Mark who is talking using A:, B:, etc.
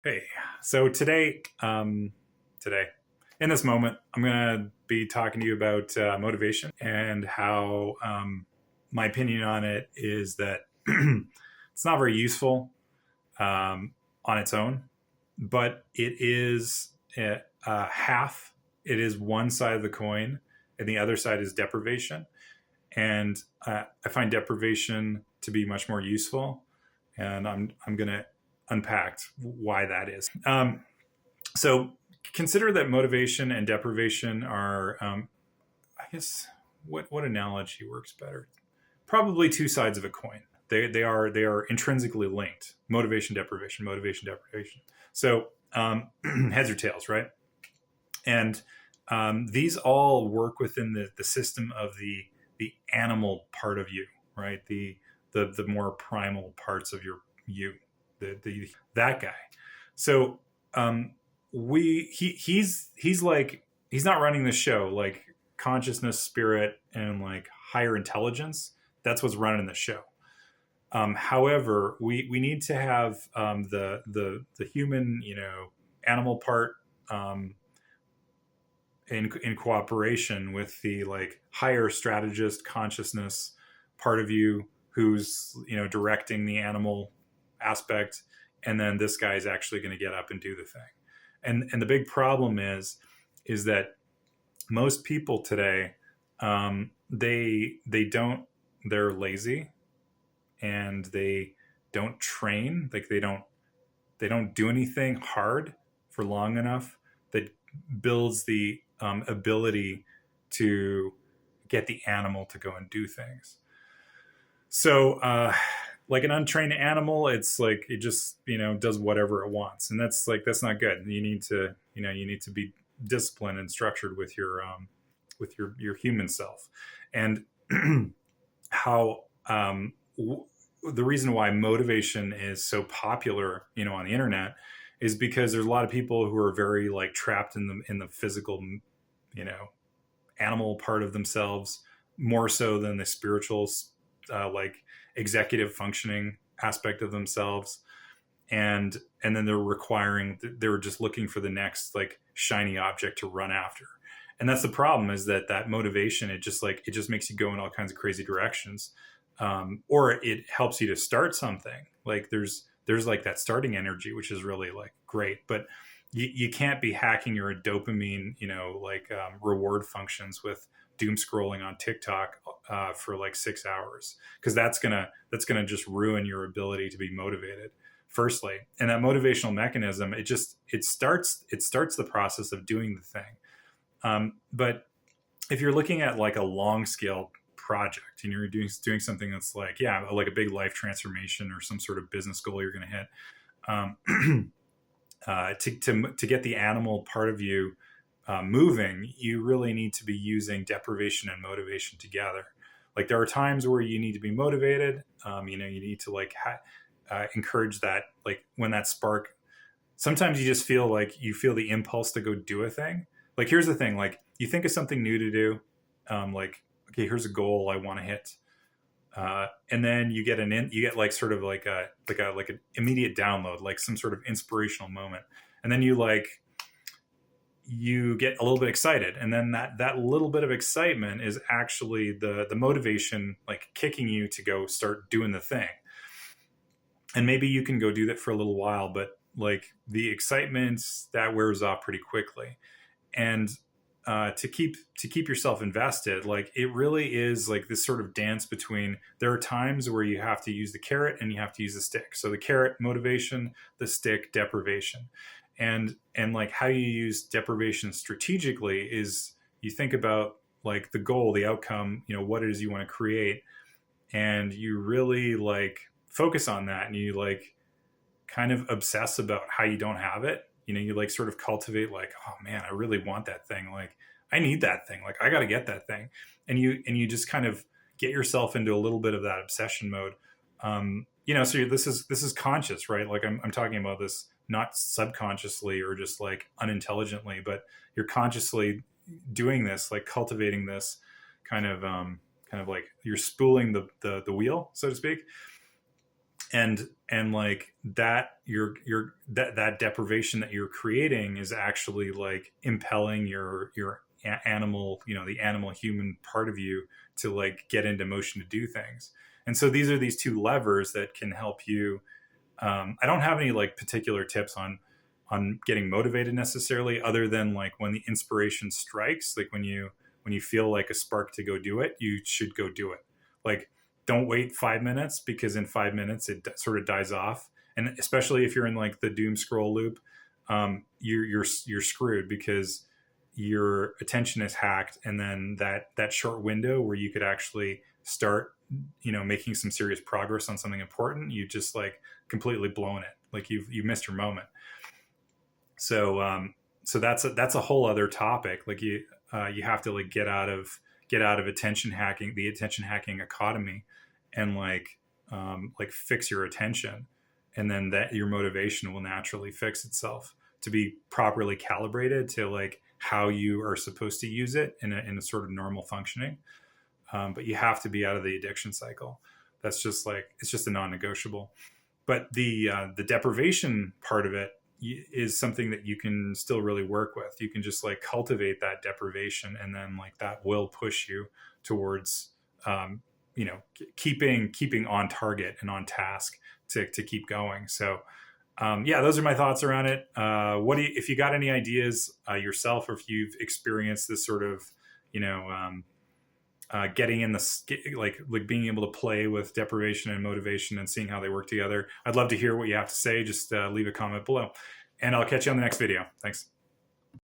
A: Hey, so today, in this moment, I'm gonna be talking to you about motivation and how my opinion on it is that it's not very useful on its own, but it is half. It is one side of the coin, and the other side is deprivation. And I find deprivation to be much more useful, and I'm gonna unpack why that is. So consider that motivation and deprivation are, I guess, what analogy works better? Probably two sides of a coin. They are intrinsically linked. Motivation, deprivation. So heads or tails, right? And these all work within the system of the animal part of you, right? The more primal parts of your you, the that guy. So he's like he's not running the show. Like consciousness, spirit, and like higher intelligence. That's what's running the show. However, we need to have the human, animal part, in cooperation with the like higher strategist consciousness part of you who's directing the animal aspect, and then this guy is actually going to get up and do the thing. And the big problem is that most people today, they don't, they're lazy, and they don't train, like they don't do anything hard for long enough that builds the ability to get the animal to go and do things. So, like an untrained animal, it's like it just does whatever it wants, and that's not good. You need to be disciplined and structured with your human self, and how the reason why motivation is so popular, on the internet, is because there's a lot of people who are very like trapped in the physical, you know, animal part of themselves, more so than the spiritual, like executive functioning aspect of themselves. And then they're just looking for the next like shiny object to run after. And that's the problem, is that motivation, it just makes you go in all kinds of crazy directions. Or it helps you to start something. Like there's like that starting energy, which is really like great, but you can't be hacking your dopamine, like reward functions with doom scrolling on TikTok for like 6 hours, because that's gonna just ruin your ability to be motivated. Firstly, and that motivational mechanism, it starts the process of doing the thing. But if you're looking at like a long scale project, and you're doing something that's like, yeah, like a big life transformation or some sort of business goal you're going to hit, to get the animal part of you moving, you really need to be using deprivation and motivation together. Like there are times where you need to be motivated. You need to like encourage that, like when that spark. Sometimes you just feel like you feel the impulse to go do a thing. Like here's the thing: like you think of something new to do, like okay, here's a goal I want to hit, and then you get like sort of like an immediate download, like some sort of inspirational moment, and then you get a little bit excited, and then that little bit of excitement is actually the motivation, like kicking you to go start doing the thing. And maybe you can go do that for a little while, but like the excitement that wears off pretty quickly. And to keep yourself invested, like it really is like this sort of dance between, there are times where you have to use the carrot and you have to use the stick. So the carrot, motivation; the stick, deprivation. And like how you use deprivation strategically is, you think about like the goal, the outcome, what it is you want to create, and you really like focus on that, and you like kind of obsess about how you don't have it. You like sort of cultivate like, oh man, I really want that thing. Like I need that thing. Like I got to get that thing. And you just kind of get yourself into a little bit of that obsession mode. So this is conscious, right? Like I'm talking about this not subconsciously or just like unintelligently, but you're consciously doing this, like cultivating this kind of like you're spooling the wheel, so to speak. and like that that deprivation that you're creating is actually like impelling your animal, you know, the animal human part of you to like get into motion to do things. And so these are these two levers that can help you. I don't have any like particular tips on getting motivated necessarily, other than like when the inspiration strikes, like when you feel like a spark to go do it, you should go do it. Like, don't wait 5 minutes, because in 5 minutes sort of dies off, and especially if you're in like the doom scroll loop, you're screwed, because your attention is hacked, and then that short window where you could actually start, you know, making some serious progress on something important, you just like completely blown it. Like you've missed your moment. So so that's a whole other topic. Like you have to like get out of attention hacking, the attention hacking economy, and like fix your attention, and then that your motivation will naturally fix itself to be properly calibrated to like how you are supposed to use it in a sort of normal functioning. But you have to be out of the addiction cycle. That's just like, it's just a non-negotiable. But the deprivation part of it is something that you can still really work with. You can just like cultivate that deprivation, and then like that will push you towards you know, keeping on target and on task to keep going. So yeah, those are my thoughts around it. What do you, if you got any ideas yourself, or if you've experienced this sort of, you know, getting in the like being able to play with deprivation and motivation and seeing how they work together, I'd love to hear what you have to say. Just leave a comment below, and I'll catch you on the next video. Thanks.